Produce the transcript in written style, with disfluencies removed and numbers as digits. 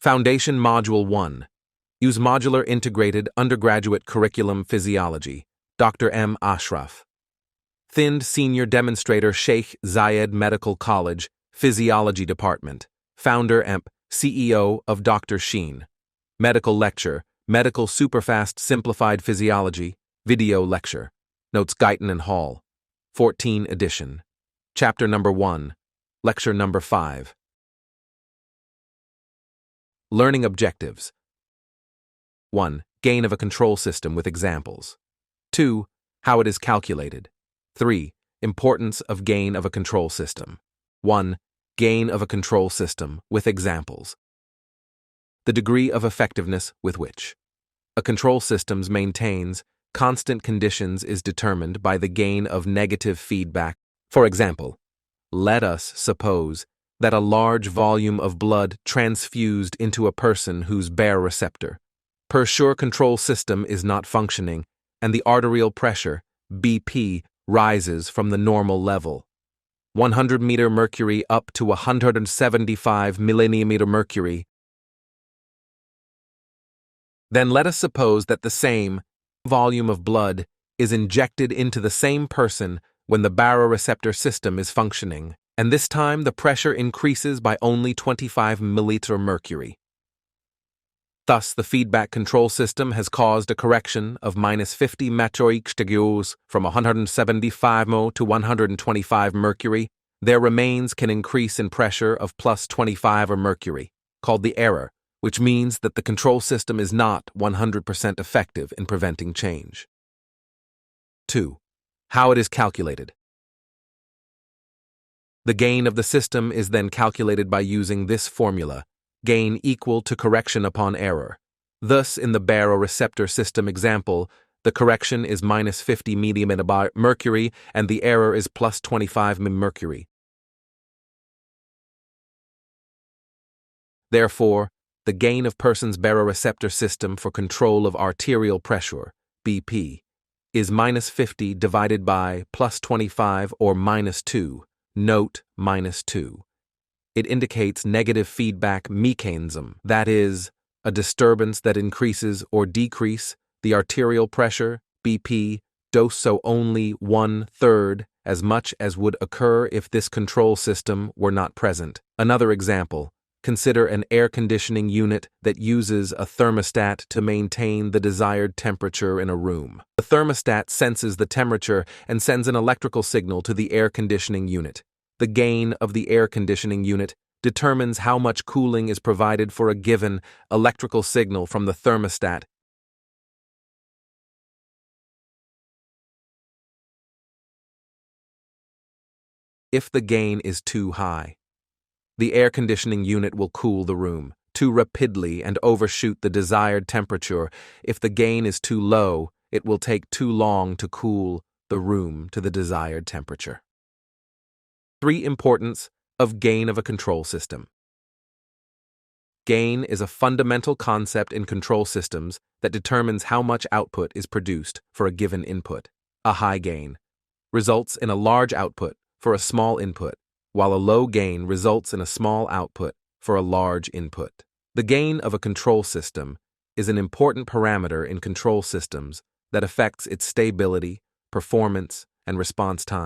Foundation Module 1. Use Modular Integrated Undergraduate Curriculum Physiology, Dr. M. Ashraf. Thind Senior Demonstrator Sheikh Zayed Medical College, Physiology Department. Founder EMP, CEO of Dr. Sheen. Medical Lecture, Medical Superfast Simplified Physiology, Video Lecture. Notes Guyton and Hall. 14 edition. Chapter number 1. Lecture number 5. Learning Objectives. 1. Gain of a control system with examples. 2. How it is calculated. 3. Importance of gain of a control system. 1. Gain of a control system with examples. The degree of effectiveness with which a control system maintains constant conditions is determined by the gain of negative feedback. For example, let us suppose that a large volume of blood transfused into a person whose baroreceptor per sure control system is not functioning, and the arterial pressure, BP, rises from the normal level, 100 meter mercury up to 175 millimeter mercury. Then let us suppose that the same volume of blood is injected into the same person when the baroreceptor system is functioning, and this time the pressure increases by only 25 milliliter mercury. Thus, the feedback control system has caused a correction of minus 50 metroichtegoules from 175 mo to 125 mercury. Their remains can increase in pressure of plus 25 or mercury, called the error, which means that the control system is not 100% effective in preventing change. 2. How it is calculated. The gain of the system is then calculated by using this formula, gain equal to correction upon error. Thus, in the baroreceptor system example, the correction is minus 50 millimeter mercury and the error is plus 25 mercury. Therefore, the gain of person's baroreceptor system for control of arterial pressure, BP, is minus 50 divided by plus 25 or minus 2. Note minus 2. It indicates negative feedback mechanism, that is, a disturbance that increases or decrease the arterial pressure, BP, dose so only 1/3 as much as would occur if this control system were not present. Another example, consider an air conditioning unit that uses a thermostat to maintain the desired temperature in a room. The thermostat senses the temperature and sends an electrical signal to the air conditioning unit. The gain of the air conditioning unit determines how much cooling is provided for a given electrical signal from the thermostat. If the gain is too high, the air conditioning unit will cool the room too rapidly and overshoot the desired temperature. If the gain is too low, it will take too long to cool the room to the desired temperature. 3. Importance of gain of a control system. Gain is a fundamental concept in control systems that determines how much output is produced for a given input. A high gain results in a large output for a small input, while a low gain results in a small output for a large input. The gain of a control system is an important parameter in control systems that affects its stability, performance, and response time.